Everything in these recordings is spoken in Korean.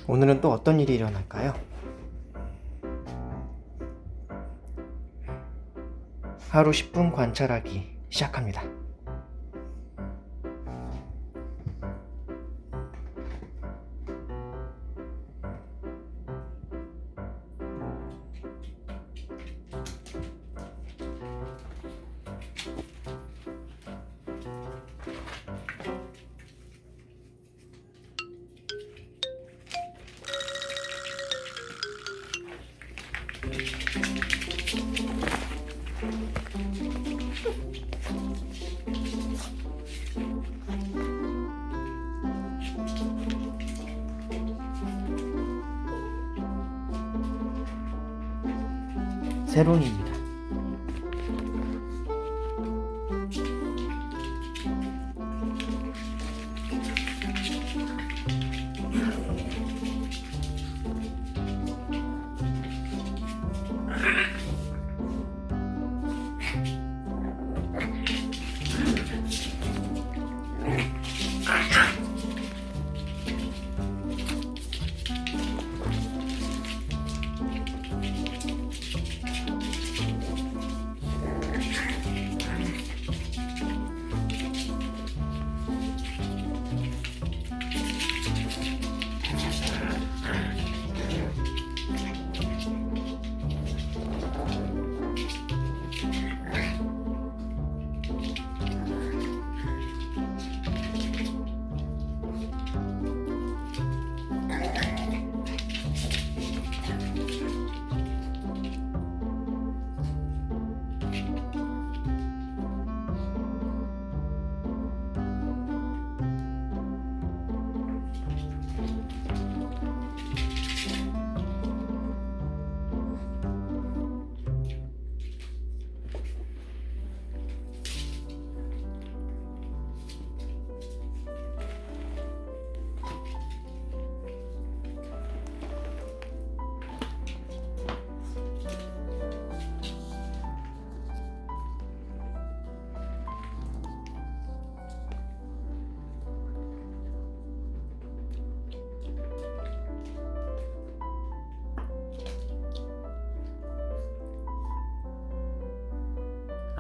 오늘은 또 어떤 일이 일어날까요? 하루 10분 관찰하기 시작합니다. 세론입니다.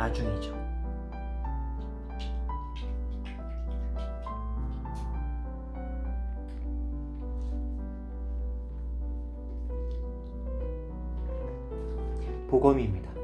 아중이죠. 보검입니다.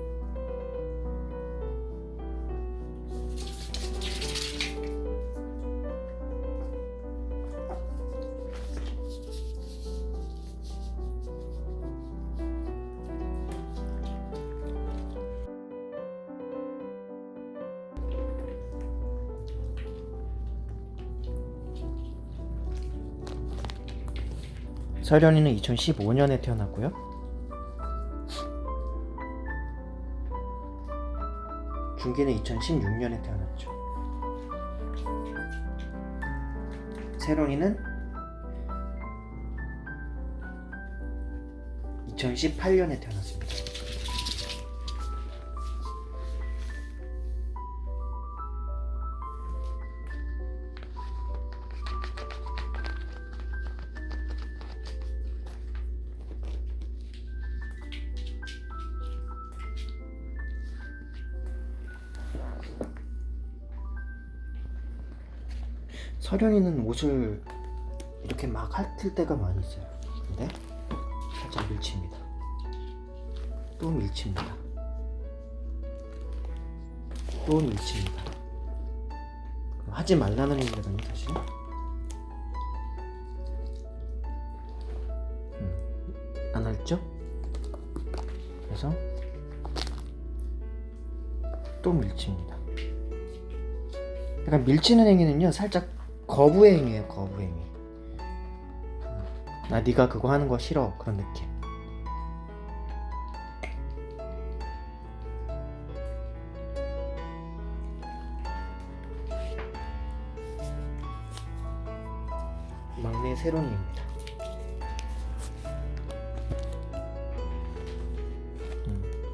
서련이는 2015년에 태어났고요. 준기는 2016년에 태어났죠. 세론이는 2018년에 태어났습니다. 서련이는 옷을 이렇게 막 핥을 때가 많이 있어요. 근데 살짝 밀칩니다. 또 밀칩니다. 또 밀칩니다. 하지 말라는 얘기거든요, 사실. 안 핥죠? 그래서 또 밀칩니다. 약간 밀치는 행위는요, 살짝 거부의 행위예요. 거부의 행위. 나 네가 그거 하는 거 싫어, 그런 느낌. 막내 세론이입니다.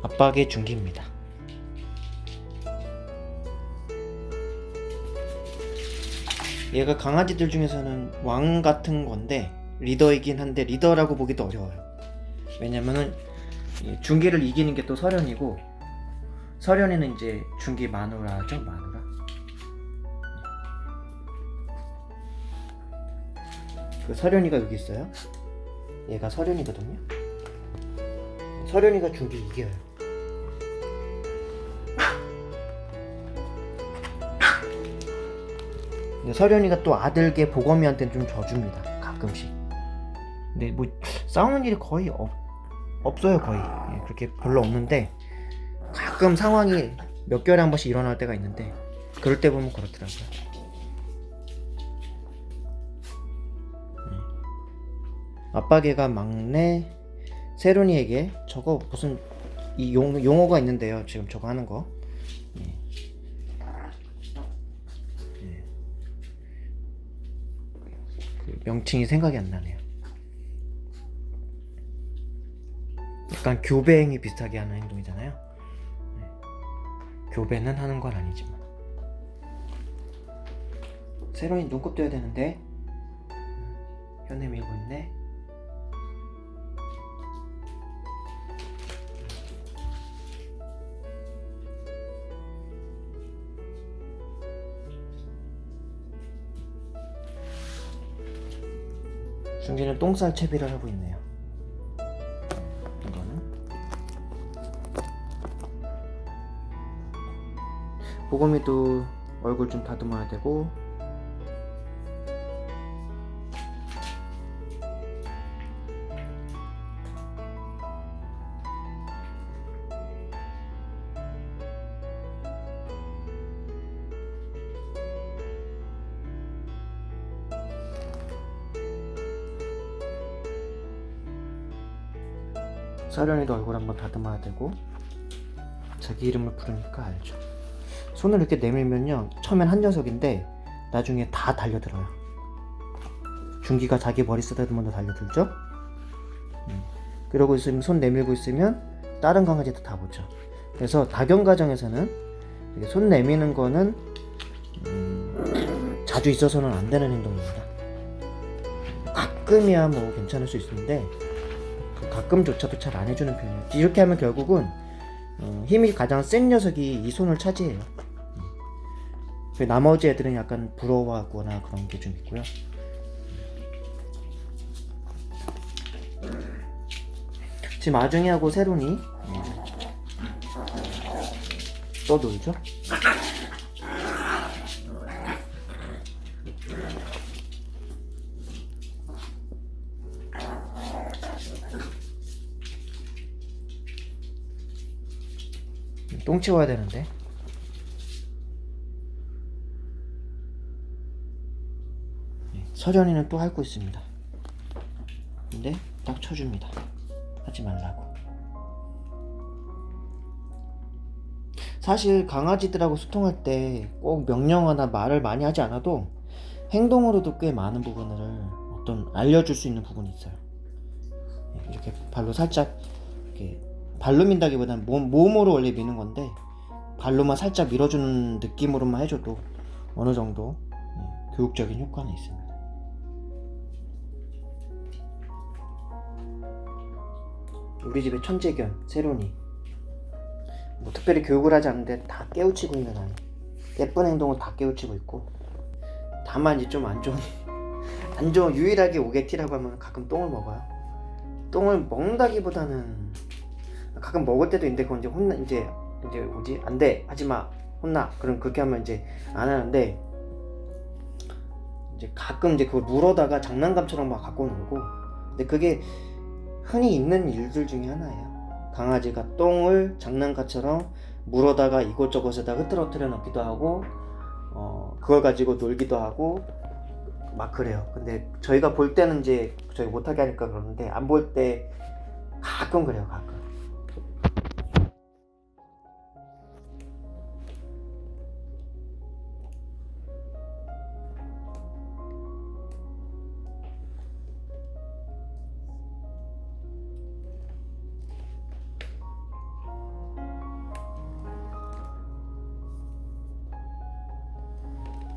압박의 중기입니다. 얘가 강아지들 중에서는 왕 같은 건데 리더이긴 한데 리더라고 보기도 어려워요. 왜냐면은 중기를 이기는 게 또 설현이고, 설현이는 이제 중기 마누라죠. 마누라. 그 설현이가 여기 있어요. 얘가 설현이거든요. 설현이가 중기 이겨요. 근데 설현이가 또 아들계 보검이한테는 좀 져줍니다. 가끔씩. 근데 뭐 싸우는 일이 거의 없어요. 거의. 그렇게 별로 없는데 가끔 상황이 몇 개월에 한 번씩 일어날 때가 있는데, 그럴 때 보면 그렇더라고요. 아빠개가 막내 세론이에게 저거 무슨 이 용어가 있는데요. 지금 저거 하는 거. 그 명칭이 생각이 안 나네요. 약간 교배행위 비슷하게 하는 행동이잖아요. 교배는 하는 건 아니지만. 세론이 눈곱 떠야 되는데 현에 밀고 있네. 중기는 똥쌀 채비를 하고 있네요. 이거는 보검이도 얼굴 좀 다듬어야 되고, 사련이도 얼굴 한번 다듬어야 되고. 자기 이름을 부르니까 알죠. 손을 이렇게 내밀면요, 처음엔 한 녀석인데 나중에 다 달려들어요. 중기가 자기 머리 쓰다듬어도 달려들죠. 그러고 있으면, 손 내밀고 있으면 다른 강아지도 다 보죠. 그래서 다견 과정에서는 손 내미는 거는 자주 있어서는 안 되는 행동입니다. 가끔이야 뭐 괜찮을 수 있는데 가끔조차도 잘 안 해주는 편이에요. 이렇게 하면 결국은 힘이 가장 센 녀석이 이 손을 차지해요. 나머지 애들은 약간 부러워하거나 그런 게 좀 있고요. 지금 아중이하고 세론이 또 놀죠? 똥 치워야 되는데. 서련이는 또 핥고 있습니다. 근데 딱 쳐줍니다. 하지 말라고. 사실 강아지들하고 소통할 때 꼭 명령어나 말을 많이 하지 않아도 행동으로도 꽤 많은 부분을 알려줄 수 있는 부분이 있어요. 이렇게 발로 살짝, 이렇게 발로 민다기보다는 몸으로 원래 미는 건데, 발로만 살짝 밀어주는 느낌으로만 해줘도 어느 정도 교육적인 효과는 있습니다. 우리 집의 천재견 세론이 뭐 특별히 교육을 하지 않는데 다 깨우치고 있는 아이. 예쁜 행동을 다 깨우치고 있고, 다만 이제 좀 안 좋은 유일하게 오게티라고 하면 가끔 똥을 먹어요. 똥을 먹는다기보다는 가끔 먹을 때도 있는데, 그건 이제 뭐지, 안돼, 하지마, 혼나. 그럼 그렇게 하면 이제 안 하는데, 이제 가끔 이제 그걸 물어다가 장난감처럼 막 갖고 놀고. 근데 그게 흔히 있는 일들 중에 하나예요. 강아지가 똥을 장난감처럼 물어다가 이곳저곳에다 흐트러뜨려 놓기도 하고, 그걸 가지고 놀기도 하고 막 그래요. 근데 저희가 볼 때는 이제 저희 못하게 하니까 그러는데, 안 볼 때 가끔 그래요. 가끔.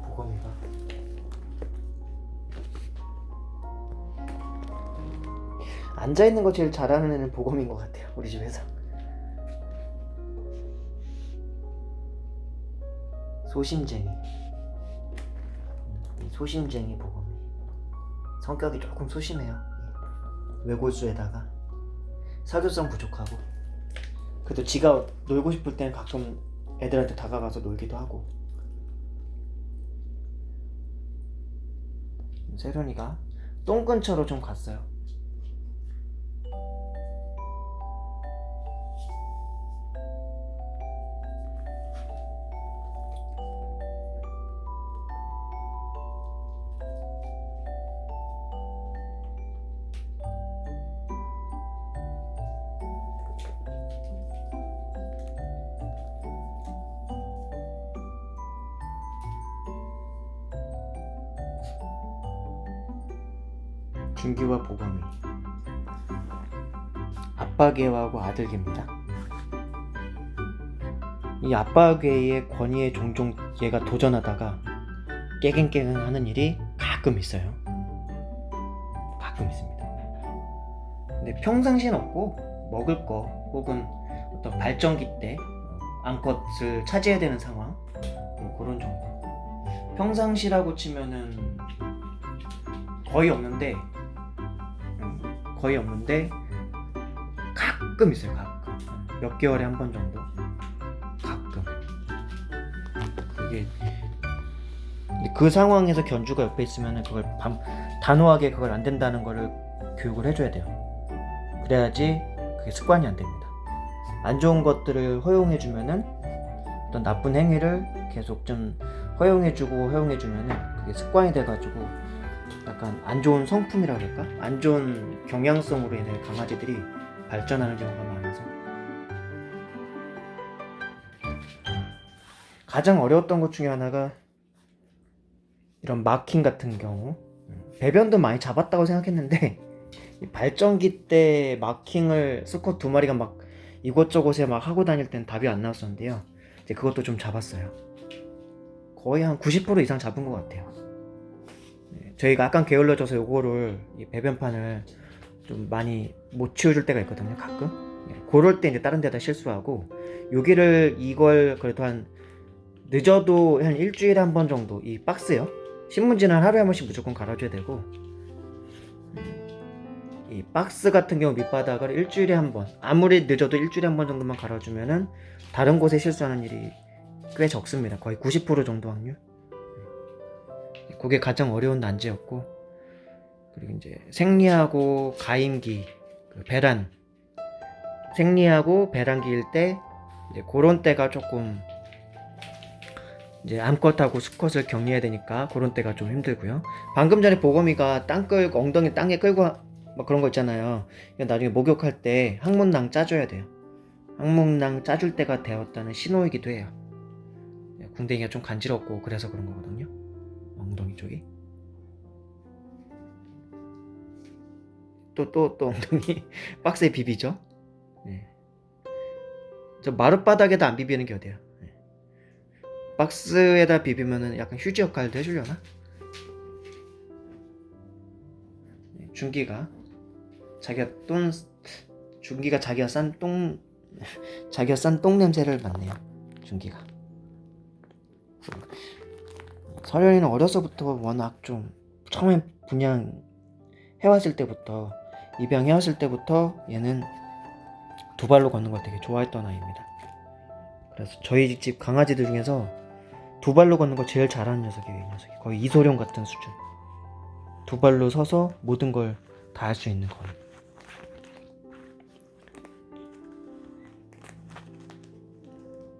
보검이가 앉아있는 거 제일 잘하는 애는 보검인 것 같아요, 우리 집에서. 소심쟁이. 소심쟁이 보검이. 성격이 조금 소심해요. 외골수에다가 사교성 부족하고. 그래도 지가 놀고 싶을 때는 가끔 애들한테 다가가서 놀기도 하고. 세련이가 똥 근처로 좀 갔어요. 준기와 보검이. 아빠개하고 아들개입니다. 이 아빠개의 권위에 종종 얘가 도전하다가 깨갱깨갱 하는 일이 가끔 있어요. 가끔 있습니다. 근데 평상시는 없고 먹을 거 혹은 어떤 발전기 때 암컷을 차지해야 되는 상황, 그런 정도. 평상시라고 치면은 거의 없는데 가끔 있어요. 가끔 몇 개월에 한 번 정도. 가끔. 그게 그 상황에서 견주가 옆에 있으면은 그걸 단호하게 그걸 안 된다는 거를 교육을 해줘야 돼요. 그래야지 그게 습관이 안 됩니다. 안 좋은 것들을 허용해주면은 어떤 나쁜 행위를 계속 좀 허용해주면은 그게 습관이 돼가지고 약간 안 좋은 성품이라고 할까? 안 좋은 경향성으로 인해 강아지들이 발전하는 경우가 많아서. 가장 어려웠던 것 중에 하나가 이런 마킹 같은 경우. 배변도 많이 잡았다고 생각했는데 발전기 때 마킹을 수컷 2마리가 막 이곳저곳에 막 하고 다닐 땐 답이 안 나왔었는데요. 이제 그것도 좀 잡았어요. 거의 한 90% 이상 잡은 것 같아요. 저희가 약간 게을러져서 요거를 이 배변판을 좀 많이 못 치워줄 때가 있거든요, 가끔. 그럴 때 이제 다른 데다 실수하고, 이걸 그래도 한 늦어도 한 일주일에 한 번 정도 이 박스요. 신문지는 하루에 한 번씩 무조건 갈아줘야 되고, 이 박스 같은 경우 밑바닥을 일주일에 한 번, 아무리 늦어도 일주일에 한 번 정도만 갈아주면은 다른 곳에 실수하는 일이 꽤 적습니다. 거의 90% 정도 확률. 그게 가장 어려운 난제였고, 그리고 이제 생리하고 가임기, 배란, 생리하고 배란기일 때 이제 그런 때가 조금 이제 암컷하고 수컷을 격리해야 되니까 그런 때가 좀 힘들고요. 방금 전에 보검이가 엉덩이 땅에 끌고 막 그런 거 있잖아요. 나중에 목욕할 때 항문낭 짜줘야 돼요. 항문낭 짜줄 때가 되었다는 신호이기도 해요. 궁뎅이가 좀 간지럽고 그래서 그런 거거든요. 엉덩이 쪽이. 또 엉덩이 박스에 비비죠. 네. 저 마룻바닥에다 안 비비는 게 어때요? 네. 박스에다 비비면은 약간 휴지 역할도 해주려나? 네. 준기가 자기가 싼 똥 냄새를 맡네요. 준기가. 서련이는 어려서부터 워낙 좀 처음에 분양해왔을 때부터 입양해왔을 때부터 얘는 2발로 걷는 걸 되게 좋아했던 아이입니다. 그래서 저희 집 강아지들 중에서 2발로 걷는 걸 제일 잘하는 녀석이에요. 이 녀석이 거의 이소룡 같은 수준. 2발로 서서 모든 걸 다 할 수 있는 거예요.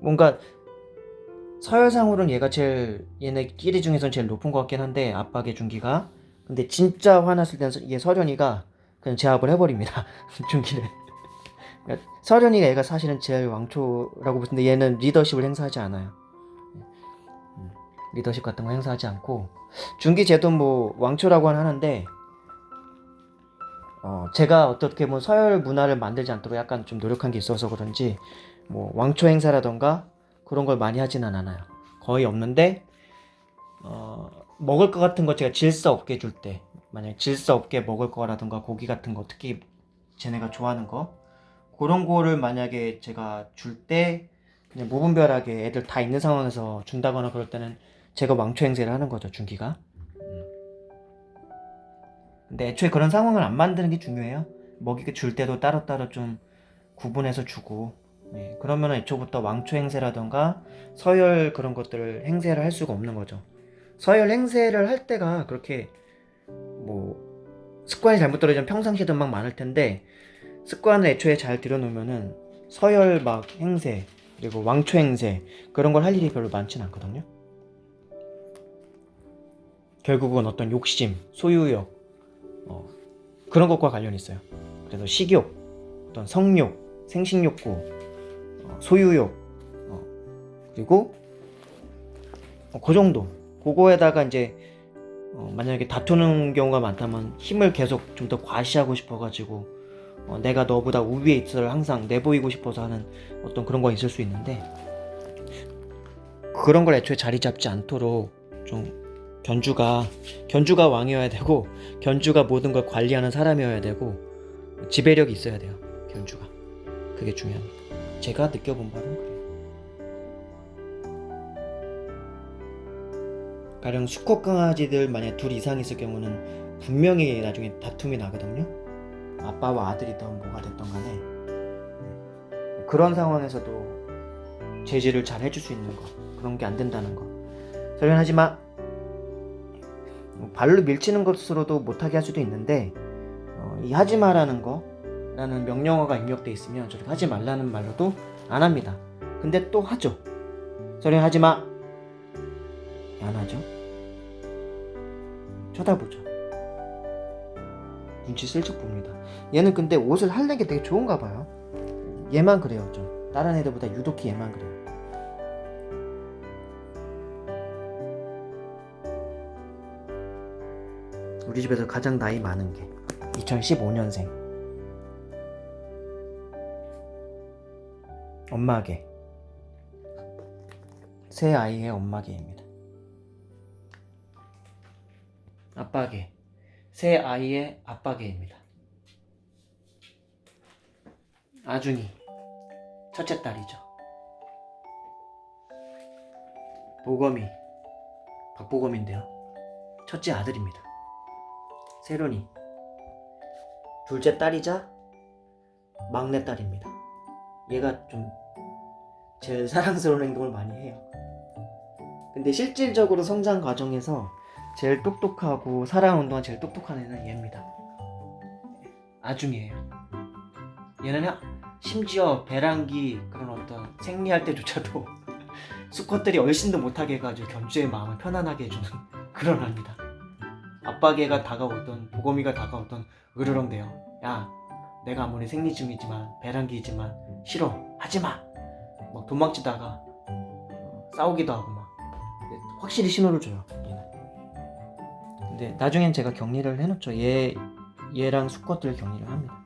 뭔가 서열상으로는 얘네끼리 중에서는 제일 높은 것 같긴 한데, 아빠의 준기가. 근데 진짜 화났을 때는 얘 서련이가 그냥 제압을 해버립니다. 준기를. 그러니까 서련이가 얘가 사실은 제일 왕초라고 보는데 얘는 리더십을 행사하지 않아요. 리더십 같은 거 행사하지 않고, 준기 쟤도 뭐 왕초라고 하는데 제가 어떻게 뭐 서열 문화를 만들지 않도록 약간 좀 노력한 게 있어서 그런지 뭐 왕초 행사라던가 그런 걸 많이 하지는 않아요. 거의 없는데 먹을 것 같은 거 제가 질서 없게 줄 때, 만약에 질서 없게 먹을 거라던가 고기 같은 거, 특히 쟤네가 좋아하는 거 그런 거를 만약에 제가 줄 때 그냥 무분별하게 애들 다 있는 상황에서 준다거나 그럴 때는 제가 왕초 행세를 하는 거죠, 준기가. 근데 애초에 그런 상황을 안 만드는 게 중요해요. 먹이 줄 때도 따로따로 좀 구분해서 주고, 네, 그러면 애초부터 왕초 행세라던가 서열 그런 것들을 행세를 할 수가 없는 거죠. 서열 행세를 할 때가 그렇게 뭐 습관이 잘못 떨어지면 평상시에도 막 많을 텐데, 습관을 애초에 잘 들여놓으면은 서열 막 행세 그리고 왕초 행세 그런 걸 할 일이 별로 많진 않거든요. 결국은 어떤 욕심, 소유욕 그런 것과 관련이 있어요. 그래서 식욕, 어떤 성욕, 생식욕구, 소유욕, 그리고 그 정도. 그거에다가 이제 만약에 다투는 경우가 많다면 힘을 계속 좀 더 과시하고 싶어가지고 내가 너보다 우위에 있어를 항상 내보이고 싶어서 하는 어떤 그런 거 있을 수 있는데, 그런 걸 애초에 자리 잡지 않도록 좀 견주가 왕이어야 되고, 견주가 모든 걸 관리하는 사람이어야 되고, 지배력이 있어야 돼요. 견주가. 그게 중요합니다. 제가 느껴본 바로는 그래요. 가령 수컷 강아지들 만약 둘 이상 있을 경우는 분명히 나중에 다툼이 나거든요. 아빠와 아들이든 뭐가 됐던 간에. 그런 상황에서도 제지를 잘 해줄 수 있는 거, 그런 게 안 된다는 거. 설명하지만 발로 밀치는 것으로도 못하게 할 수도 있는데, 이 하지 마라는 거라는 명령어가 입력돼 있으면 저렇게 하지 말라는 말로도 안 합니다. 근데 또 하죠. 설령 하지 마. 안 하죠. 쳐다보죠. 눈치 슬쩍 봅니다. 얘는 근데 옷을 할는 게 되게 좋은가 봐요. 얘만 그래요. 좀 다른 애들보다 유독히 얘만 그래요. 우리 집에서 가장 나이 많은 게 2015년생 엄마개, 새 아이의 엄마개입니다. 아빠개, 새 아이의 아빠개입니다. 아준이, 첫째 딸이죠. 보검이, 박보검인데요, 첫째 아들입니다. 세론이, 둘째 딸이자 막내 딸입니다. 얘가 좀 제일 사랑스러운 행동을 많이 해요. 근데 실질적으로 성장 과정에서 제일 똑똑하고 살아오는 동안 제일 똑똑한 애는 얘입니다. 아중이에요. 얘는 심지어 배란기 그런 어떤 생리할 때조차도 수컷들이 얼씬도 못하게 해가지고 견주의 마음을 편안하게 해주는 그런 아입니다. 아빠개가 다가오던, 보검이가 다가오던 으르렁대요. 야, 내가 아무리 생리 중이지만 배란기이지만 싫어, 하지마. 막 도망치다가 싸우기도 하고 막 확실히 신호를 줘요, 얘는. 근데 나중엔 제가 격리를 해놓죠. 얘랑 수컷들 격리를 합니다.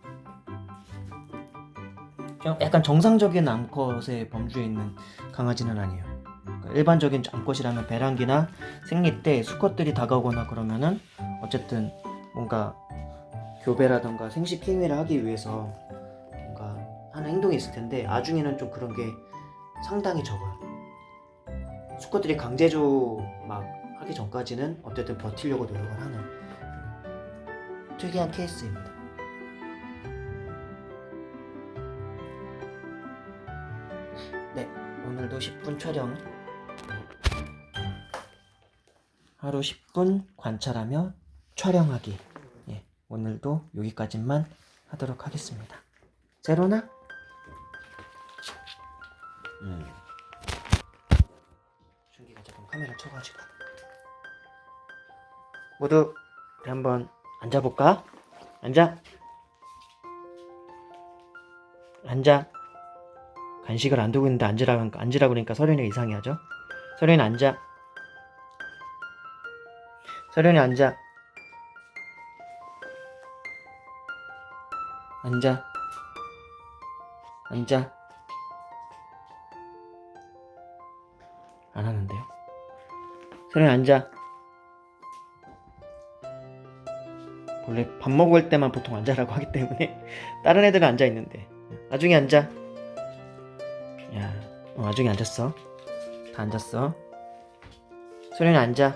약간 정상적인 암컷의 범주에 있는 강아지는 아니에요. 그러니까 일반적인 암컷이라면 배란기나 생리 때 수컷들이 다가오거나 그러면은 어쨌든 뭔가 교배라던가 생식 행위를 하기 위해서 뭔가 하는 행동이 있을 텐데, 아중에는 좀 그런 게 상당히 적어요. 수컷들이 강제조 막 하기 전까지는 어쨌든 버티려고 노력을 하는 특이한 케이스입니다. 네, 오늘도 10분 촬영, 하루 10분 관찰하며 촬영하기. 예, 오늘도 여기까지만 하도록 하겠습니다. 세로나? 준기가 조금 카메라 쳐가지고. 모두 한번 앉아볼까? 앉아. 간식을 안 두고 있는데 앉으라고 그러니까 서련이가 이상해하죠. 서련이 앉아. 서련이 앉아. 안 하는데요. 서련이 앉아. 원래 밥 먹을 때만 보통 앉아라고 하기 때문에 다른 애들은 앉아 있는데. 아중이 앉아. 야, 아중이 앉았어. 다 앉았어. 소련이 앉아.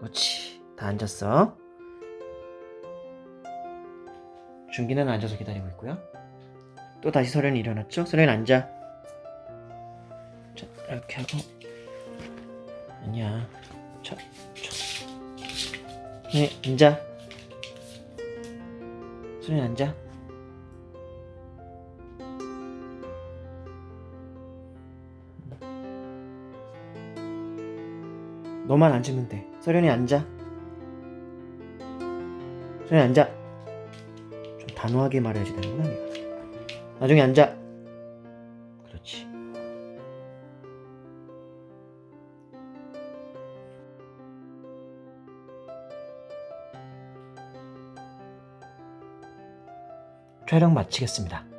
그렇지. 다 앉았어. 준기는 앉아서 기다리고 있고요. 또 다시 소련이 일어났죠? 소련이 앉아. 자, 이렇게 하고. 아니야. 자. 네, 앉아. 소련이 앉아. 너만 앉으면 돼. 소련이 앉아. 소련이 앉아. 좀 단호하게 말해야지 되는구나, 네가. 나중에 앉아. 그렇지. 촬영 마치겠습니다.